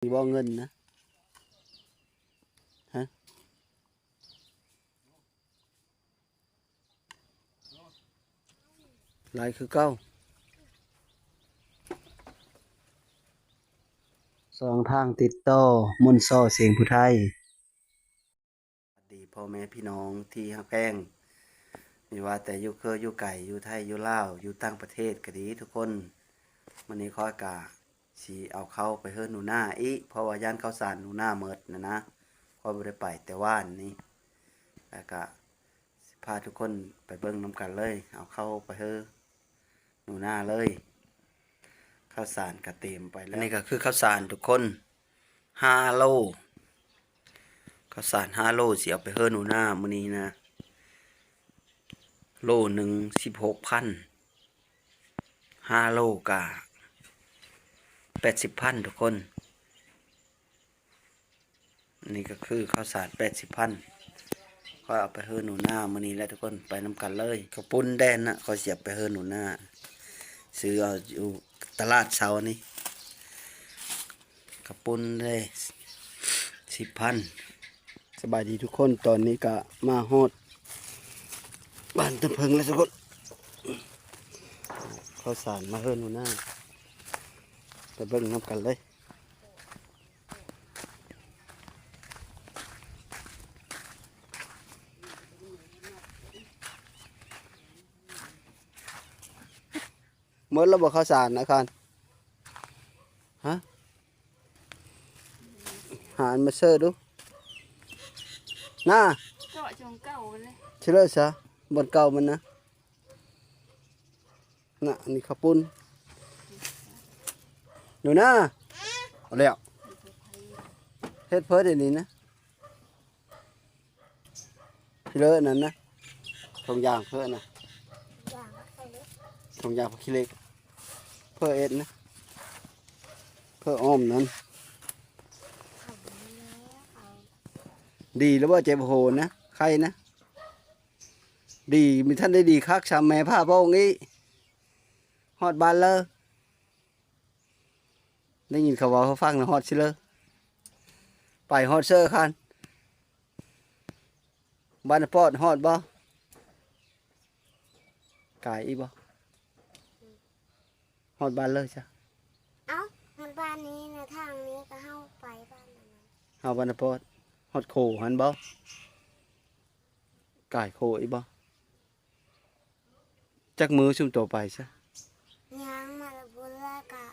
มีบ่เงินนะฮะลายคือเก้าสองทางติดต่อมนต์ซ้อเสียงผู้ไทยสวัสดีพ่อแม่พี่น้องที่ฮักแพงไม่ว่าแต่อยู่เคยอยู่ไก่อยู่ไทยอยู่ลาวอยู่ต่างประเทศก็ดีทุกคนวันนี้ขอกะสิเอาเข้าไปเฮิรนหนูหน้าอีเพราะว่าย่านข้าวสารหนูหน้าเมิดนะพอบ่ได้ไปแต่ว่านนี้แล้วก็สิพาทุกคนไปเบิ่งนำกันเลยเอาเข้าไปเฮิรนหนูหน้าเลยข้าวสารก็เต็มไปแล้วนี่ก็คือข้าวสารทุกคน5 โลข้าวสาร5 โลสิเอาไปเฮิรนหนูหน้ามื้อนี้นะโลหนึ่ง16,000 5 โลกะ80,000ทุกคนนี่ก็คือข้าวสาร 80,000ก็เอาไปเฮิรนหนูหน้ามื้อนี้แล้วทุกคนไปนำกันเลยข้าวปุ้นแดนนะเขาเสียบไปเฮิรนหนูหน้าซื้อเอาอยู่ตลาดเช้านี้ข้าวปุ้นได้10,000สบายดีทุกคนตอนนี้ก็มาฮอดบ้านตะเพิงแล้วทุกคนข้าวสารมาเฮิรนหนูหน้าไปเบิ่งนำกันเลยเมื่อเราบอกข้าวสารนะครับฮะหาอันมาเสิร์ฟดูน่าเกาะจงเก่าเลยเชื่อซะบนเก่ามันนะน่ะนี่ข้าวปุ้นหนูนะเอาแล้วเฮ็ดเพิ่นเดี๋ยวนี้นะเชื่อนั่นนะทงยางเพิ่นนะทงยางพวกขี้เล็กเพื่อเอ็ดนะเพื่ออ้อมนั้นดีแล้วว่าเจ็บโหนะใครนะดีมีท่านได้ดีคักชามแม่ผ้าพ่องี้ฮอดบานเลยได้ยินเขาว่าเขาฟังนะฮอดชิเลยไปฮอดเซอร์คันบานปอดฮอดบ่กายอีบ่ฮอดบานเลยจ้ะเอ้ามันบ้านนี้นะทางนี้ก็เข้าไปบ้านนั้นเฮาบานปอดฮอดโคหันบ่กายโคอีบ่จักมือชุมตัวไปซะยางมาละบุญแล้วก็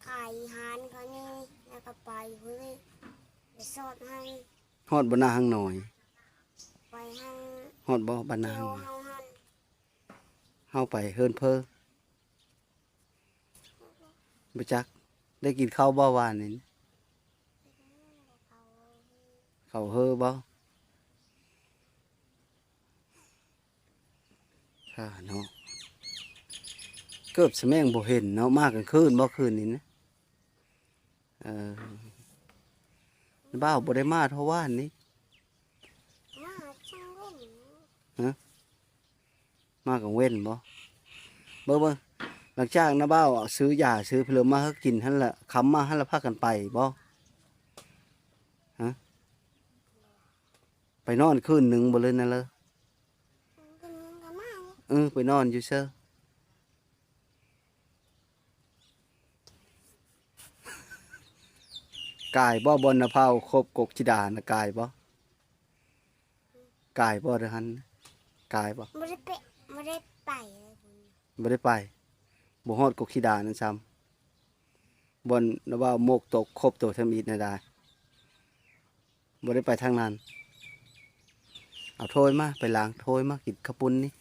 ไข่หานเขานี่แล้วก็ไปบุญเลยไปสอดให้ฮอดบ่หน้าหังหน่อยไปให้ฮอดบ่บ้านนาหังเที่ยวเฮาหันเฮาไปเฮิรนเพ้อบ่จักได้กินข้าวบ่หวานนี่ข้าวเฮ้อบ่ค่ะเนาะเกือบสะแมงบ่เห็นเนาะมากกลางคืนบ่คืนนี้นะบ้าวบ่ได้มาเท่าว่านนี้มาช่างเล่นฮะมากลางเว้นบ่เบิ่งหลังจากนะบ้าวซื้อยาซื้อเพลิงมาให้กินหั่นละคำมาหั่นละพากันไปบ่ฮะไปนอนคืนหนึ่งบ่เลยนะเลยไปนอนอยู่เซอกายบ่บนนะเผาครบกกจิดานะกายบ่กายบ่เด้อหันกายบ่ไม่ได้ไปไม่ได้ไปบ่ได้ไปบ่ฮอดกกจิดานั่นซ้ำบนนะว่าโมกตกครบตัวทำอีกนะได้บ่ได้ไปทางนั้นเอาถ้วยมาไปล้างถ้วยมากินข้าวปุ้นนี่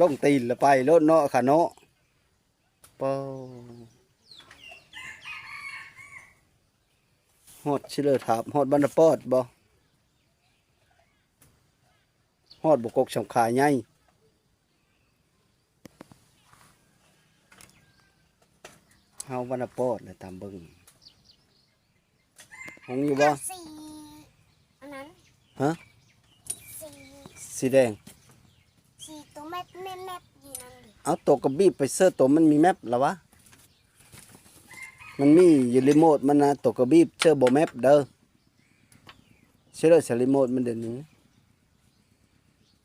ลงตีนละไปรถเนาะค่ะเนาะเป้าฮอดชิเลอถามฮอดบรรปอดบ่ฮอดบกกสำขายใหญ่เฮาบรรปอดเลยตามเบิ่งหงอยู่บ่สีอันนั้นฮะสีสีแดงสีตัว แมปอยู่นั่นดิ เอาตัวกระบีบไปเสื้อตัวมันมีแมปหรอวะมันมีอยู่รีโมทมันนะตัวกระบีบเสื้อบ่แมปเด้อเชื่อเลยรีโมทมันเดี๋ยวนี้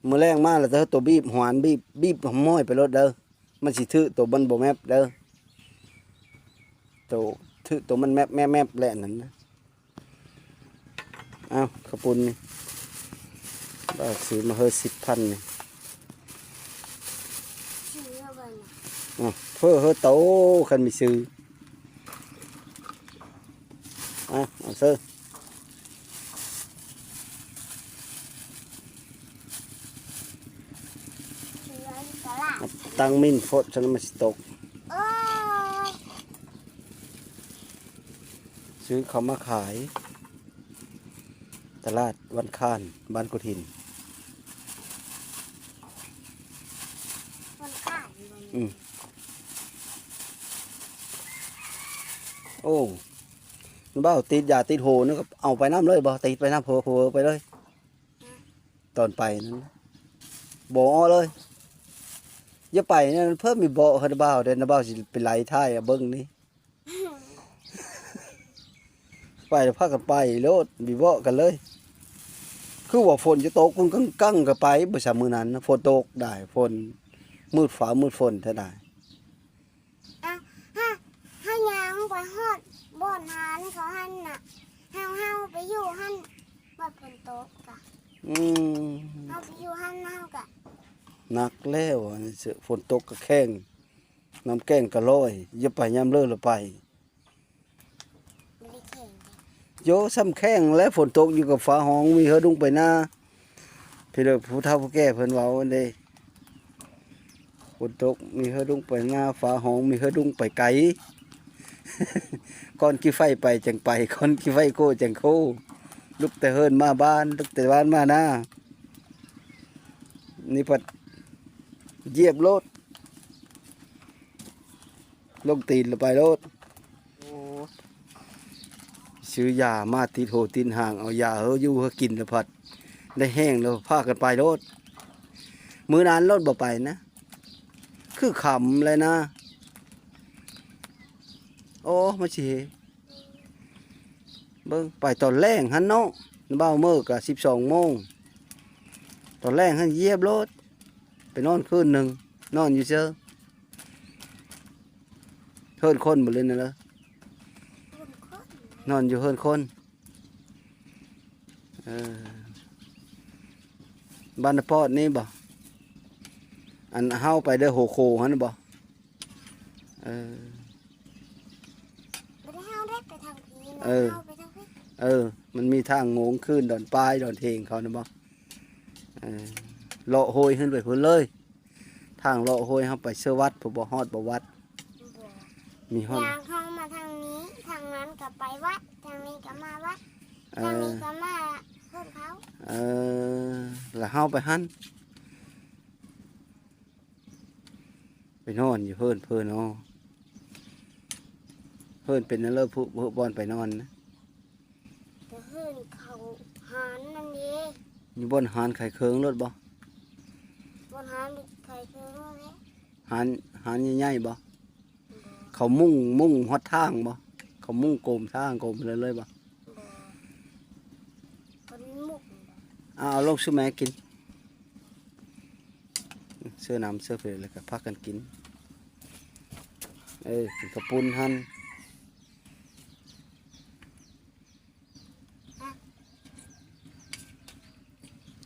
มือแรงมากแล้วเด้อตัวบีบหวานบีบหอมม้อยไปรถเด้อมันสิถือตัวมันบ่แมปเด้อตัวถือตัวมันแมปแหละนั่นนะเอาขอบคุณนี่บ้าซื้อมาเฮอ10,000นี่ ชื่ออะไรนะ เพื่อเฮอโตคันมีซื้อเอาซื้อ ชื่ออะไรตลาด ตั้งมินโฟดฉันมันสิตก โอ้ย ซื้อเขามาขาย ตลาดวันค้านบ้านกุทิน มันขาดมัน อืมโอ้มันบ้าติดยาติดโหนึกก็เอาไปน้ำเลยบ่ติดไปน้ำโผล่ไปเลย ตอนไปนั้นบ่อเลยอย่าไปเนี่ยเพิ่มมีบ่อเฮานะบ่าวเด้นะบ่าวสิไปไหลท้ายอะเบิ่งนี่ ไปแล้วพากันไปโลดมีบ่อกันเลย คือว่าฝนจะตกมันกั้งก็ไปบ่ซะมื้อนั้นนะฝนตกได้ฝนมืดฟ้ามืดฝนเท่าได้ อ่ะให้ยางไปฮอดบ่อนหานเขาหันน่ะเฮาไปอยู่หันว่าฝนตกกะ อืม เฮาไปอยู่หันเฮากะ หนักแล้วอันนี้เสือฝนตกก็แข้งน้ำแกงก็ลอยอย่าไปยามเลิกละไป ไม่ได้แข่งเลย โยซ้ำแข้งและฝนตกอยู่กับฟ้าห้องมีเฮอดุงไปหน้าพี่เลิกผู้เฒ่าผู้แก่เพิ่นเว้าอันเด้ฝนตกมีเฮอดุงไปหน้าฟ้าห้องมีเฮอดุงไปไกล ก่อนกี่ไฟไปจังไปก่อนกี่ไฟโคจังโคลุกแต่เฮินมาบ้านลุกแต่บ้านมาหน้านี่พัดเหยียบรถลงตีนลงไปรถซื้อยามาติดโหติดห่างเอายาเฮาอยู่เฮากินแล้วพัดได้แห้งแล้วพากันไปรถมื้อนั้นรถบ่ไปนะ คือขำเลยนะ โอ้มาสิเบิ่งไปตอนแรงหันเนาะเบ้ามื้อกะ12 โมงตอนแรงหันเหยียบรถไปนอนคืนหนึ่งนอนอยู่เช้อเฮิรนคนบ่เลยนะเลย คนคน นอนอยู่เฮิรนคนบ้านนปอดนี่บ่อันเฮาไปเด้อโหโคหั่นบ่เออ ไม่ได้เฮาได้ไปทางพีนะ เออ เฮาไปทางพี มันมีทางโงงขึ้นดอนปลายดอนเทงเขานะบ่เลาะโหยขึ้นไปพุ่นเลย ทางเลาะโหยเฮาไปเสื้อวัดผู้บ่ฮอดบ่วัด บ่ มีฮอด ยางเข้ามาทางนี้ ทางนั้นก็ไปวัด ทางนี้ก็มาวัด เอ ทาง อ นี้ก็มาเพื่อนเขา เออแล้วเฮาไปหั่นไปนอนอยู่เพิ่นเนาะเพิ่นเป็นนั่นเลยผู้บอนไปนอนนะ แต่เพื่อนเขาหานนั่นเอง อยู่บนหานไข่เคิงรถบ่ บนหานมีใครเคยรู้ไหม หานใหญ่ๆบ่เขามุ่งฮอดทางบ่เขามุ่งโกมทางโกมเลยบ่ บ่คนมุกบ่ เอาลงซื้อแม่กินเสื้อน้ำเสื้อเฟรแล้วก็พักกันกินกินกระปุนหั่น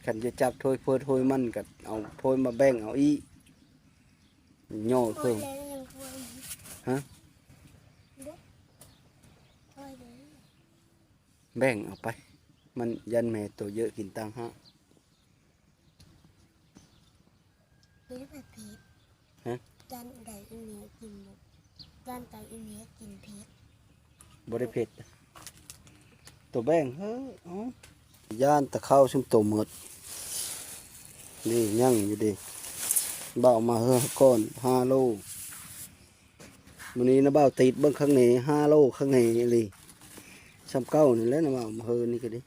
ขันจะจับถ้วยเพื่อถ้วยมันกับเอาถ้วยมาแบ่งเอาอีย่อ โอ้ เพิ่ ย ม เลยยังคุย ฮะ โอ้ยเลย แบ่งเอาไป มันยันแม่ตัวเยอะกินตังฮะ นี่แบบพีช ฮะ จานใดอีเมียกินหมดจานใดอีเมียกินพีช บริเพชตัวแบ่งเฮ้ยอ๋อย่านตะเข้าชุ่มตัวหมดนี่ยั่งอยู่ดิเบามาเฮ้ยก้อน5 โลวันนี้นะเบาติดเบิ้งข้างใน5 โลข้างในเลยซ้ำเก้านี่แหล้วนะเบามาเฮ้ยนี่ก็ดิ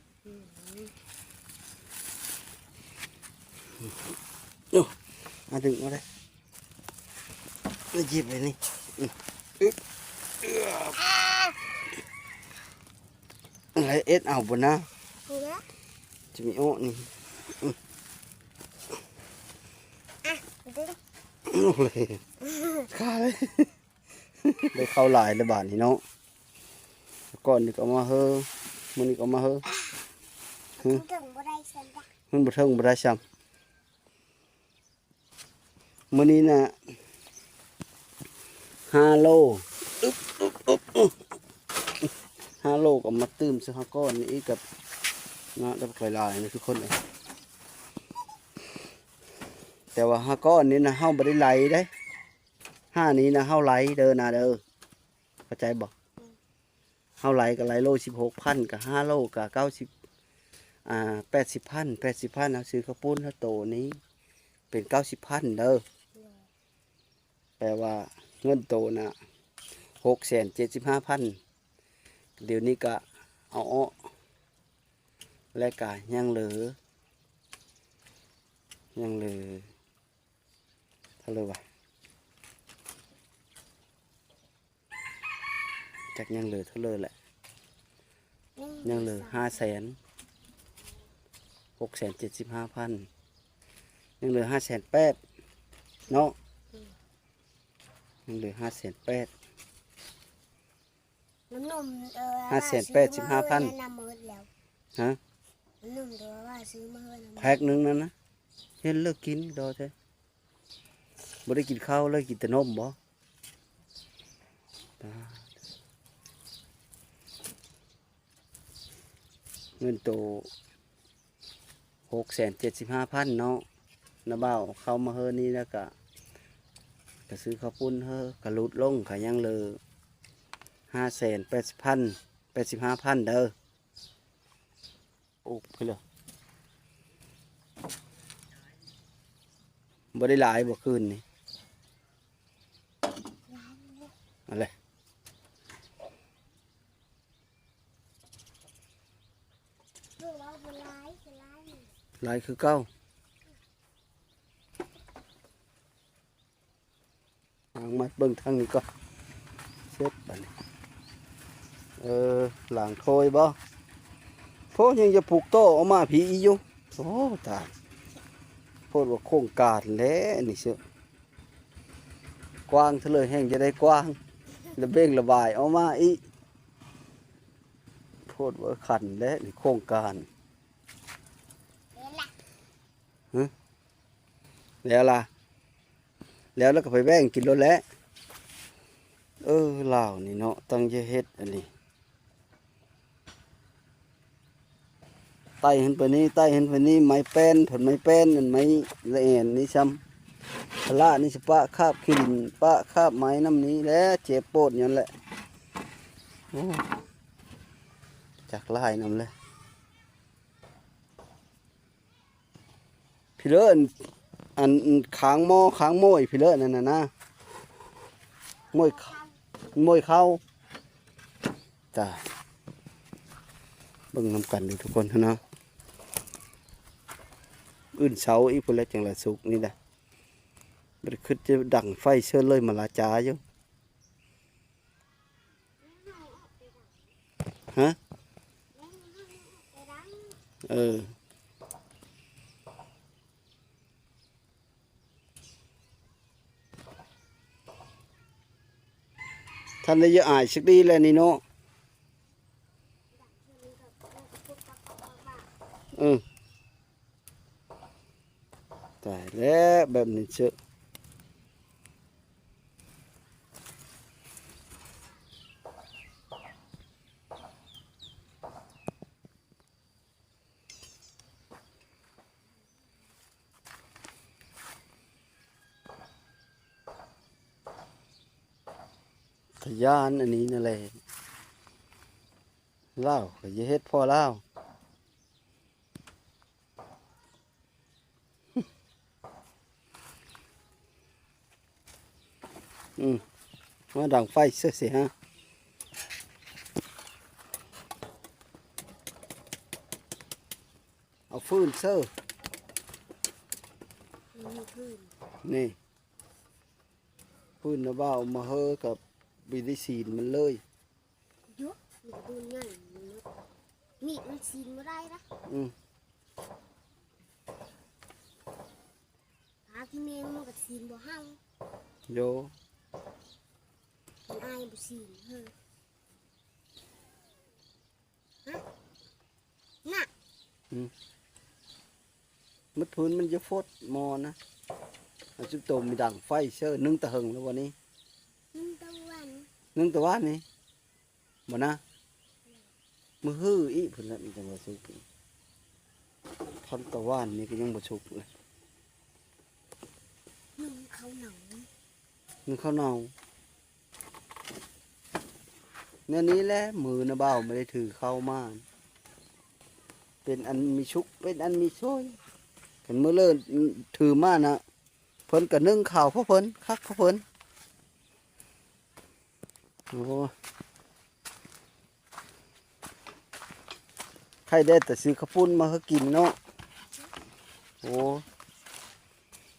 มาดึงมาเลยแล้วหยิบไปนี่อึ๊บอะไรเอ็ดเอาบนนะ นี่นะ จะมีโอ้นี่ อ่ะดึง โอ้เลยขาเลย ได้เข้าหลายเลยบาทนี่เนาะก่อนนี่ก็มาเฮอมันนี่ก็มาเฮอ ถึงบ่ได้สันจ้ะ มันบ่เทิงบ่ได้ซ้ำมื้อนี้น่ะ5 โล5 โลก็มาตื้มซื้อ5ก้อนนี่อีกกับนะได้ค่อยหลายนะทุกคนเลยแต่ว่า5ก้อนนี้นะเฮาบ่ได้ไหลเด้5นี้นะเฮาไหลเด้อนะเด้อเข้าใจบ่เฮาไหลก็ไหลโล16,000กับ5 โลก็90 80,000เอาซื้อข้าวปุ้นข้าวโตนี้เป็น90,000เด้อแปลว่าเงินโตน่ะ675,000เดี๋ยวนี้ก็เอาอ้อและก็ยังเหลือเท่าไหร่วะจักยังเหลือเท่าไหร่แหละยังเหลือ5,675,000ยังเหลือ580,000เนาะยังเหลือ580,000 น้ำนม585,000 น้ำมืดแล้ว ฮะ น้ำนมตัวว่าซื้อมาเฮ้ย แพ็คหนึงนั่นนะเห็นเลิกกินดอเท้บ่ได้กินข้าวเลยกินแต่นมบ่ตายเงินโต675,000เนาะน้าบ่าวเข้ามาเฮอนี่แล้วก็ซื้อข้าวปุ้นเฮอกระลุดลงก็ยังเหลือ585,000เด้อโอ้เพิ่นเหรอบ่ได้หลายบ่คืนนี่อะไร คือว่าเป็นร้ายนี่ หลายคือเก้าทางมัดเบิ่งทางนี้ก็เช็ดบัดนี้หลังโทยบ่เพราะยังจะผูกโตออกมาผีอีอยู่โอ้ตายโพดว่าโครงการแล้วนี่เสือกว้างเท่าเลยแห้งจะได้กว้างระเบ่งระบายออกมาอีโพดว่าขันแล้วนี่โครงการ เห็นละ แล้วล่ะแล้วก็ไปแบ่งกินรถแล้วลาวนี่เนาะตั้งใจเฮ็ดอันนี้ไต่ขึ้นไปนี่ไม้แป้นผลไม้แป้นอันไม้ละเอียดนี่ซ้ำพละนี่สปะคาบขินปะคาบไม้น้ำนี้แล้วเจ็บปวดอย่างนั้นแหละโอ้จากลายน้ำเลยพี่เลิศอันค้างหม้อค้างโม่ยพี่เลิศนั่นน่ะนะโม่ยเข้าจ้าเบิ่งนำกันเลยทุกคนเนาะอื่นเสาอีกพุ่นแล้วจังละสุกนี่แหละมันคือจะดังไฟเชื่อเลยมาลาจ้าอยู่ฮะท่านได้ยะอายสักดีแล้วนี่เนาะแต่แล้วแบบนี้เชื่อทะยานอันนี้นั่นแหละเล่าก็จะเฮ็ดพ่อเล่ามาดังไฟเสียสิฮะเอาฟืนเซอร์ นี่พื้นนะบ่าวมาเฮอกับบิลิซีนมันเลย เยอะมันก็ดูใหญ่มีดมันซีนบ่ได้นะ อืม หาที่แมงมันก็ซีนบ่เฮา โย มันอายบ่ซีนเฮ้อฮะน่ะ มัดพื้นมันจะฟดมอนะอาจุดโตมีดังไฟเชื่อนึ่งตะหึงแล้ววันนี้ ตะวัน นึ่งตะวันนี่บ่นะมือฮื้ออีพุ่นละมันจังว่าสุกทอนตะวันนี่ก็ยังบ่สุกเลย นึ่งเขาหนัง นึ่งข้าวเหนียวเนี่ยนี้แหละมือนะบ่าวไม่ได้ถือเข้ามาเป็นอันมีชุกเป็นอันมีช่วยเห็นมือเลิศถือมานะเพิ่นก็นึ่งข้าวเพราะเพิ่นคักเพราะเพิ่นโอ้ใครได้แต่ซื้อข้าวปุ้นมาให้กินเนาะโอ้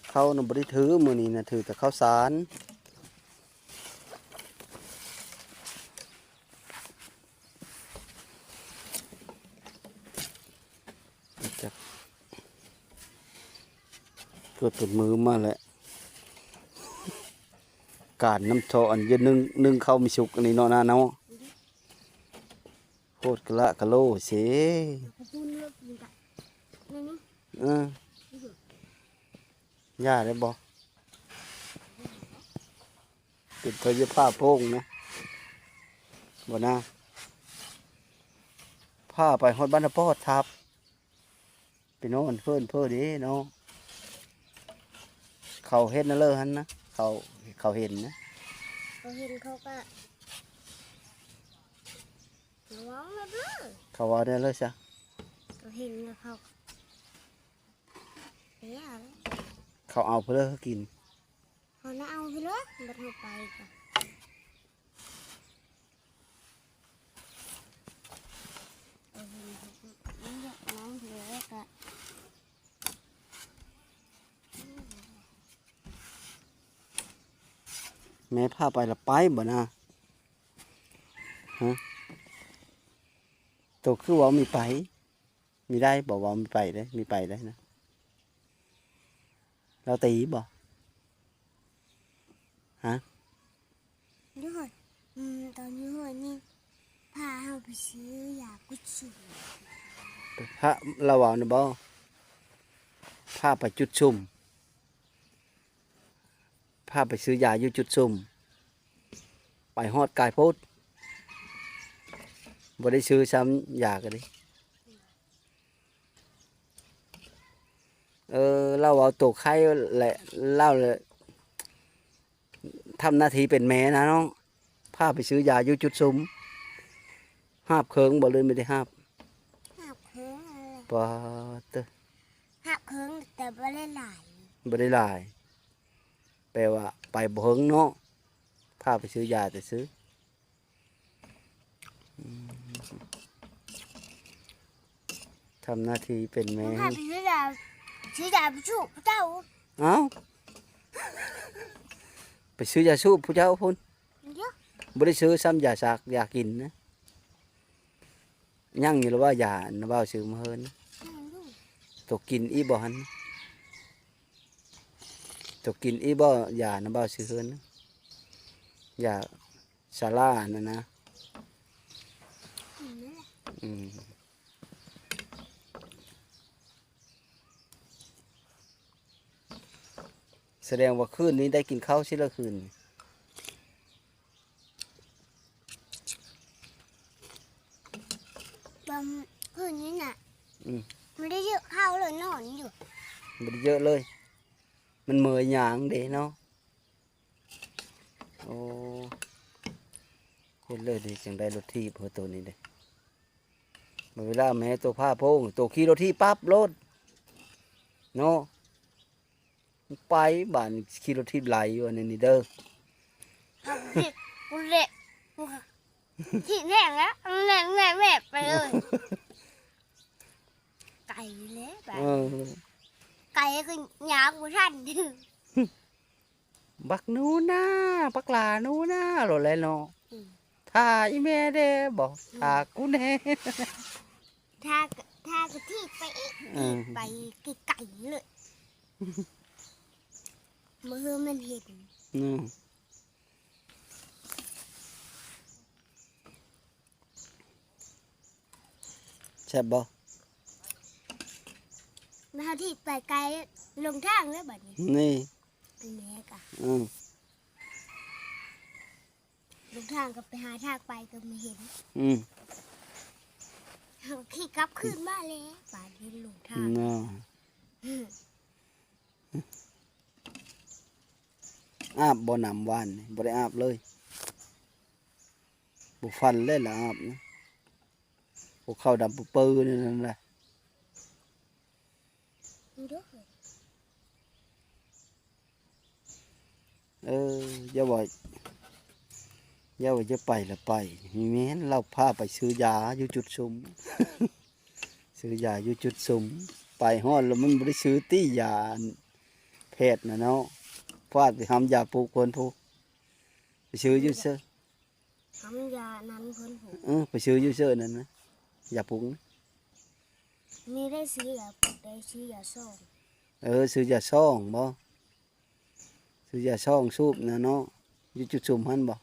เขาน่ะบ่ได้ถือมื้อนี้นะถือแต่ข้าวสารจักเกิดเป็นมือมาแล้วการน้ำโชอันจะนึ่งข้าวมีสุกอันนี้เนาะนะเนาะโคตรกะละกะโลเส เขาพูดเรื่องมันก็นั่นนี่ ย่าได้บ่เป็นเทยผ้าโพงนะบ่นะผ้าไปฮอดบ้านนปอดทับไปโน่นเพิ่นเด้เนาะเขาเฮ็ดนั่นเลยหันนะเขาเห็นนะ เขาเห็นเขาก็ระวังนะเด้อ เขาว่าได้เลยซะ เขาเห็นแล้วเขาเอ๊ะอะไร เขาเอาเพื่อเขากิน เขาน่าเอาไปเลยบัดเขาไปก่อนเขาเห็นเขาก็น้องเหลือก็ แม่พาไปละไปบ่นะฮะตัวคือว่ามีไป มีได้บอกว่ามีไปได้มีไปได้นะเราตีบ่ฮะ ด้วยตอนนี้หัวนี่พาเขาไปซื้อยากุศล พระเราเอานะบ่พาไปจุดซุ่มพาไปซื้อยาอยู่จุดซุ่มไปฮอดกายโพดบ่ได้ซื้อซ้ำยากันดิเราเอาตัวไข้แหละเล่าเลยทำหน้าที่เป็นแม่นะน้องพาไปซื้อยาอยู่จุดซุ่มหาบเคิงบ่เลยไม่ได้หาบ หักเคิงอะไร ปาเตอ หักเคิงแต่ไม่ได้หลาย บ่ได้หลาย แปลว่าไปบ่เฮิงเนาะพาไปซื้อยาแต่ซื้อทำหน้าที่เป็นแม่ พาไปซื้อยาไปชูพระเจ้า เอ้าไปซื้อยาสูบผู้เจ้าพุ่น เยอะ บ่ได้ซื้อซ้ำยาสากยากินนะยังอยู่แล้วว่ายานะว่าซื้อมาเฮินตกกินอีบ่หันตกกินอีบ่ยานะบ่ซื้อเฮินนะยาซาร่านั่นนะอืมแสดงว่าคืนนี้ได้กินข้าวสิละคืน บางคืนนี้น่ะ อืม ไม่ได้เยอะเข้าเลยนอนอยู่ บ่ได้เยอะเลย มันเมื่อยหยางเด้เนาะโอ้เฮ็ดเลยดิจังได้รถทีบเพื่อตัวนี้เด้เวลาแม่ตัวผ้าโพงตัวขี่รถที่ปั๊บรถเนาะไปบ้านขี่รถที่ไหลอยู่อันนี้เด้อ เอาผิดกูเละกูที่แรกแล้วแหวกไปเลยไก่เลยแบบ เออ ไก่คือยาวกว่าท่าน บักหนูนาบักหลาหนูนาโลดแล้วเนาะ อืม ถ้าอีแม่เด้บ่ถ้ากูแน่ ถ้ากะทิไปอีก อืม ไปไกลๆเลยมือมันเห็น อืมแซ่บบ่ มาที่ไปไกลลงทางเลยบัดนี้ นี่ อันนี้กะ อืม ลงทางก็ไปหาทางไปก็ไม่เห็น อืม เอาขี่กลับขึ้นมาแล้วป่านนี้ลงทาง เนาะอาบบ่น้ำหวานนี่บ่ได้อาบเลยบ่ฟันเลยล่ะอาบนะบ่เข้าดำปื้อๆนี่นั่นแหละ ดูเด้อ อย่าว่าจะไปละไปมีแม่นเราพาไปซื้อยาอยู่จุดซุม ซื้อยาอยู่จุดซุมไปฮอดแล้วมันบ่ได้ซื้อตี้ยาแพทย์น่ะเนาะฟาดไปทำยาปลูกคนผู้ไปซื้ออยู่เซอ ทำยานั้นเพิ่นผม ไปซื้ออยู่เซอนั่นนะยาปลูกนะ นี่ได้ซื้อยาปุกได้ซื้อยาส้ม ซื้อยาซ่องบ่ซื้อยาซ่องสูบนะเนาะอยู่จุดซุมหั่นบ่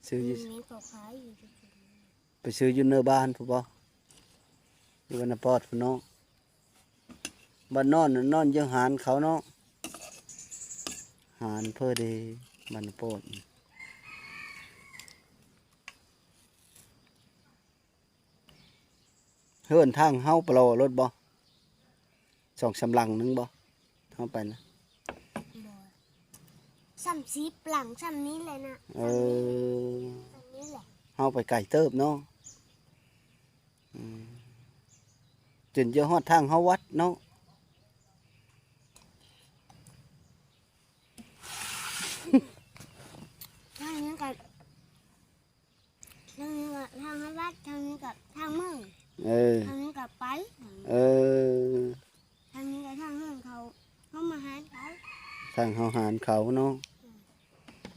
ซื้ออยู่ มีก็ขายอยู่ที่นี่ ไปซื้ออยู่เนื้อบ้านผู้บ่อยู่วันปอดผู้เนาะบ้านนอนน่ะนอนยังหารเขาเนาะหารเพื่อเดบ้านปอดเฮือนทางเฮาปลอรถบ่สองสำลังหนึงบ่เฮาไปนะ บ่ซ้ำซีปหลังซ้ำนี้เลยนะ เออ ซ้ำนี้แหละ เฮาไปไก่เติบเนาะอืมจนจะฮอดทางเฮาวัดเนาะ ทางนี้กับทางนี้กับทางวัดทางนี้กับทางเมือง เออ ทางนี้กับไป เออ ทางนี้กับทางเมืองเขามาหาเขา ทางเฮาหารเขาเนาะ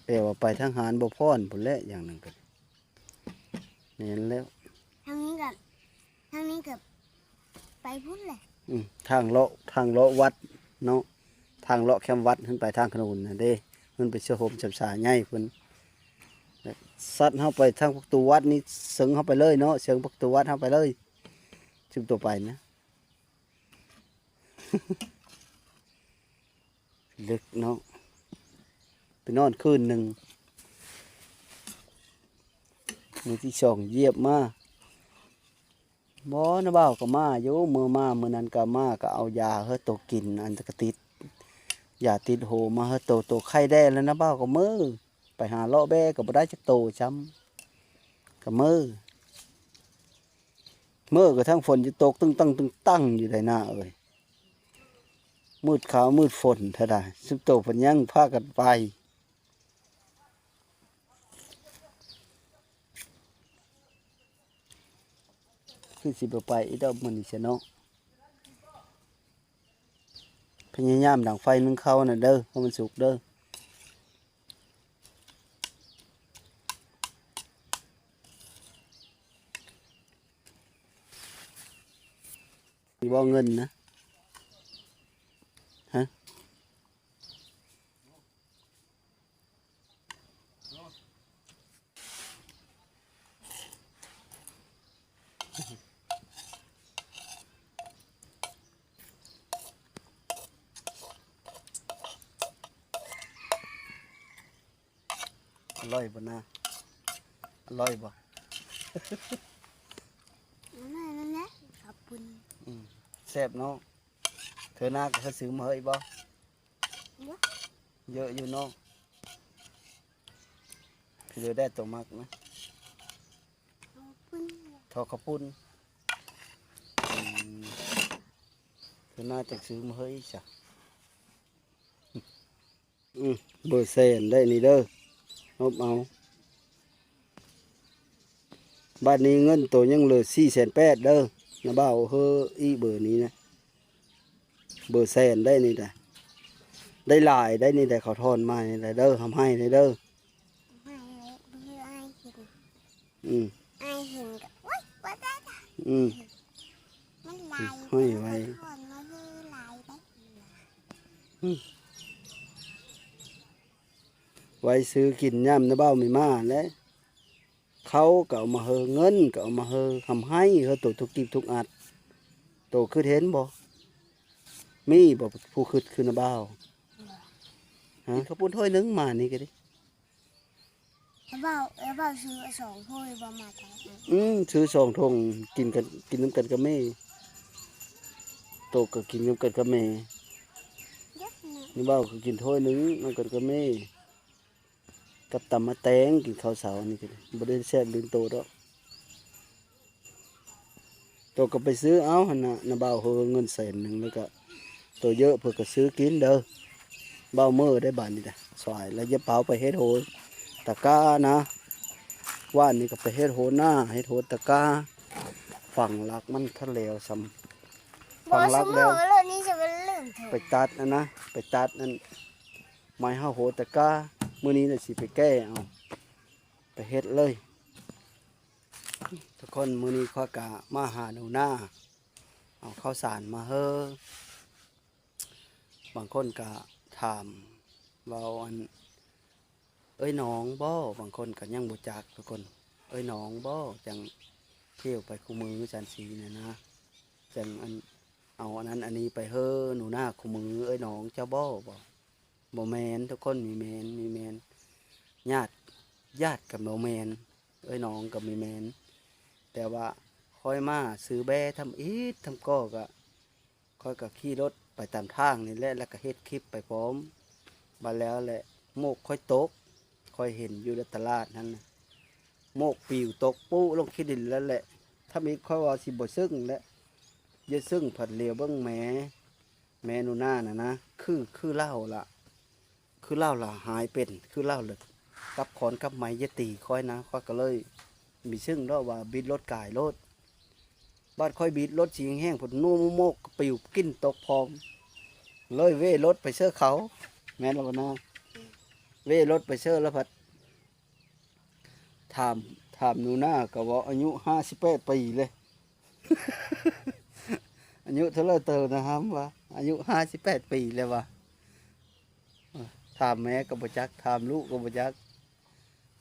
แต่ว่าไปทางหารบ่พรพุ่นแหละอย่างนั้นก็แม่นแล้ว ทางนี้กับไปพุ่นแหละ ทางเลาะวัดเนาะทางเลาะแคมป์วัดขึ้นไปทางขนุนน่ะเด้มันไปเชื่อโฮมจำสาใหญ่เพิ่นแล้วสัตว์เฮาไปทางประตูวัดนี่เสิงเฮาไปเลยเนาะเสิงประตูวัดเฮาไปเลยจุมตัวไปนะ ลึกเนาะไปนอนคืนหนึ่งมือที่สองเหยียบมาบ่นะบ่าวก็มาอยู่มือมามือนั้นก็มาก็เอายาเฮาโตกินอันก็ติดยาติดโหมาเฮาโตไข้ได้แล้วนะบ่าวก็มือไปหาเลาะแบก็บ่ได้จักโตช้ำก็มือก็ทั้งฝนจะตกตึงตั้งอยู่ได้หน้าเอ้ยมืดขาวมืดฝนเท่าใดสุดโตเพิ่นยังพากันไปคือสิบ่ไปอีดอกมื้อนี้ซะเนาะพยายามดังไฟนึ่งข้าวน่ะเด้อให้มันสุกเด้อสิบ่เงินนะฮะอร่อยบ่นะอร่อยบ่ นั่นแหละขอบคุณ แซ่บเนาะเธอหน้าก็เขาซื้อมาเฮ้ยบ่ เยอะ เยอะอยู่เนาะพี่เดือได้ตัวมักนะ ขอบคุณ ทอข้าวปุ้นเธอหน้าจะซื้อมาเฮ้ยจ้ะเบอร์เซนได้นี่เด้อนบเอาบ้านนี้เงินตัวยังเหลือ480,000เด้อนะบ่าวเฮ้ออีเบอร์นี้นะเบอร์เซนได้นี่นะ ได้หลายได้นี่ได้เขาทอนมานี่ได้เด้อทำให้ได้เด้อ ให้เพื่อให้กิน อืม ให้เห็นกับว้ยว่าได้จ้ะ อืม มันลาย ให้ไว้ ถอนมาคือลายได้ ไว้ซื้อกินย่ำนะเบ้าไม่มาแล้วเขาก็เอามาเฮอเงินก็เอามาเฮอทำให้เฮอตัวทุกกิบทุกอัดโตคือเห็นบ่มีบ่ผู้คืดคือนะเบ้าฮะเขาปุ้นถ้วยหนึงมานี่ก็ดิ แล้วเบาซื้อสองถ้วยบะมาแต่ละอัน ซื้อสองทงกินกันกินน้ำกันกับแม่โตก็กินน้ำกันกับแม่ เยอะนะ นี่เบ้าก็กินถ้วยหนึงน้ำกันกับแม่กับตำมะแตงกินข้าวเสานี่ก็ดิบ่ได้แซ่บลืมโตดอกโตก็ไปซื้อเอาหั่นน่ะนะเบ้าเฮอเงิน100,000แล้วก็โตเยอะเพิ่นก็ซื้อกินเด้อเบ้ามื้อได้บาดนี้จ้ะสวยแล้วอย่าเผาไปเฮ็ดโหยตะกร้านะว่านนี่ก็ไปเฮ็ดโหหน้าเฮ็ดโหตะกร้าฝั่งหลักมันทะเลวซ้ำ บอ ฟัง ส รัก ม แล้ว อเลยนี่จะเป็นเรื่องเถ ไป อะ ตัดนะไปตัดนั่นไม้ห้าโหตะกร้ามื้อนี้น่ะสิไปแก้เอาไปเฮ็ดเลยทุกคนมื้อนี้ข้อยกะมาหาหนูหน้าเอาข้าวสารมาเฮอบางคนกะถามว่าอันเอ้ยหน้องบ่บางคนก็ยังบ่จักทุกคนเอ้ยหน้องบ่จังเที่ยวไปคู่มือจันสีเนี่ยนะจังอันเอาอันนั้นอันนี้ไปเฮอหนูหน้าคู่มือเอ้ยหน้องเจ้าบ่แมนทุกคนมีแมนญาติกับบ่แมนเอ้ยหน้องกับมีแมนแต่ว่าค่อยมาซื้อแบทำอีททำก็ค่อยก็ขี่รถไปตามทางนี่แหละแล้วก็เฮ็ดคลิปไปพร้อมมาแล้วแหละโมกค่อยตกค่อยเห็นอยู่ในตลาดนั้นน่ะโมกปิวตกปุ๊ลงขี้ดินแล้วแหละถ้ามีค่อยว่าสิบ่ซึ้งแล้วอย่าซึ้งผัดเหลียวเบิ่งแหม่หนูหน้าน่ะนะคือเล่าล่ะคือเล่าล่ะหายเป็นคือเล่าเลยกับขอนกับไม้อยาตีค่อยนะค่อยก็เลยมีซึ้งเนาะว่าบิดรถกายรถบ้านค่อยบิดรถสีแห้งๆผลนู่โมกปิวกินตกพร้อมเลยเว่รถไปเชื่อเขาแม่นแล้วบ่นะเว่รถไปเชื่อแล้วพัดถามหนูหน้าก็ว่าอายุ58 ปีเลย อายุเท่าไรเติมนะครับว่าอายุ58 ปีแล้ววะถามแม่ก็บ่จักถามลูกก็บ่จัก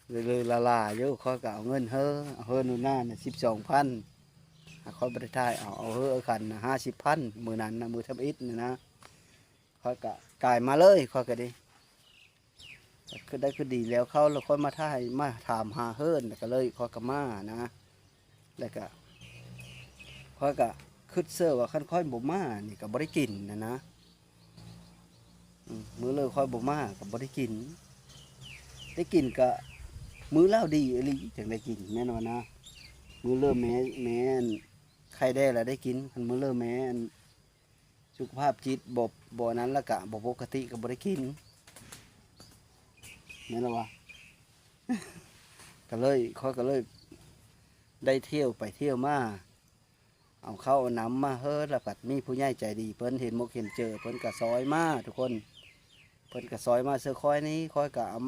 เลยลาอยู่เขาก็เอาเงินเอาหนูหน้าน่ะ12,000เขาบ่ได้ทายเอาเอาคันน่ะ50,000มื้อนั้นน่ะมื้อทำอิฐนี่นะเขาก็กายมาเลยเขาก็ดีคือได้คือดีแล้วเขาแล้วค่อยมาทายมาถามหาเฮิรนแล้วก็เลยเขาก็มานะแล้วก็เขาก็คิดเสื้อว่าคันค่อยบ่มานี่ก็บ่ได้กินนะมื้อเลยค่อยบ่มาก็บ่ได้กินได้กินก็มื้อแล้วดีอีหลีจังได้กินแม่นว่านะมื้อเริ่มแม่อันไข้ได้แล้วได้กินคันมื้อเริ่มแม่อันสุขภาพจิตบ่นั้นแล้วก็บ่ปกติก็บ่ได้กินแม่นแล้ววะ ก็เลยค่อยก็เลยได้เที่ยวไปเที่ยวมาเอาเข้าวเอาน้ำมาเฮ้อแล้วปัดมีผู้ใหญ่ใจดีเพิ่นเห็นมกเห็นเจอเพิ่นก็ซอยมาทุกคนเพิ่นก็ซอยมาเสื้อคอยนี้คอยก็เอา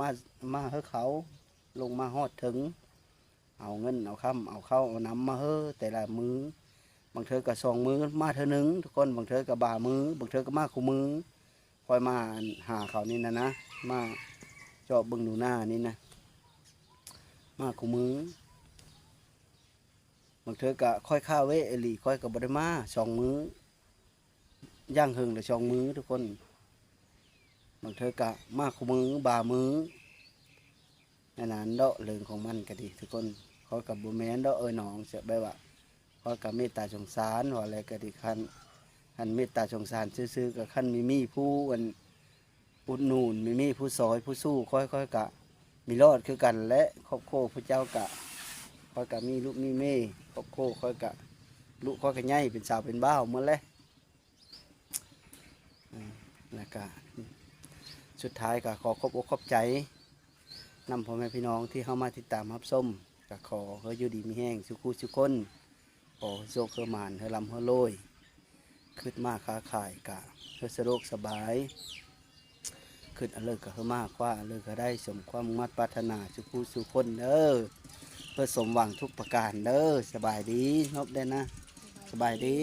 มาเฮ้อเขาลงมาฮอดถึงเอาเงินเอาคำเอาเข้าวเอาน้ำมาเฮ้อแต่ละมือบางเธอก็2 มื้อมาเธอหนึ่งทุกคนบางเธอก็บ่ามือบางเธอก็มาคู่มือคอยมาหาเขานี่นะมาเจาะเบิ่งหนูหน้านี่นะมาคู่มือบางเธอก็ค่อยข้าวเวเอหลีค่อยกับบไดมา2 มื้อย่างหึงเลย2 มื้อทุกคนบางเธอก็มาคู่มือบ่ามือนั่นน่ะเดาะเรื่องของมันก็ดีทุกคนค่อยกับบุแมนเดาะหนองเสียไปว่าค่อยกับเมตตาสงสารว่าอะไรก็ดีคันเมตตาสงสารซื่อๆกับคันมีผู้อันอุดหนุนมีผู้ซอยผู้สู้ค่อยกะมีรอดคือกันและครอบครัวพระเจ้ากะค่อยกะมีลูกมีเม่ครอบครัวค่อยกะลูกค่อยกะใหญ่เป็นสาวเป็นบ้าวหมดเลยแล้วก็สุดท้ายก็ขอขอบอกขอบใจนำพ่อแม่พี่น้องที่เข้ามาติดตามรับชมก็ขอเฮออยู่ดีมีแห้งสุขุสุขคนขอโชคเฮอหมานเฮอลำเฮอโรยขึ้นมาค้าขายกะเฮอสะดวกสบาย ขึ้นอันเลิกก็เฮามากกว่าอันเลิกก็ได้สมความมุ่งมั่นปรารถนาสุขสุขคนเด้อเพื่อสมหวังทุกประการเด้อสบายดีนบได้นะสบายดี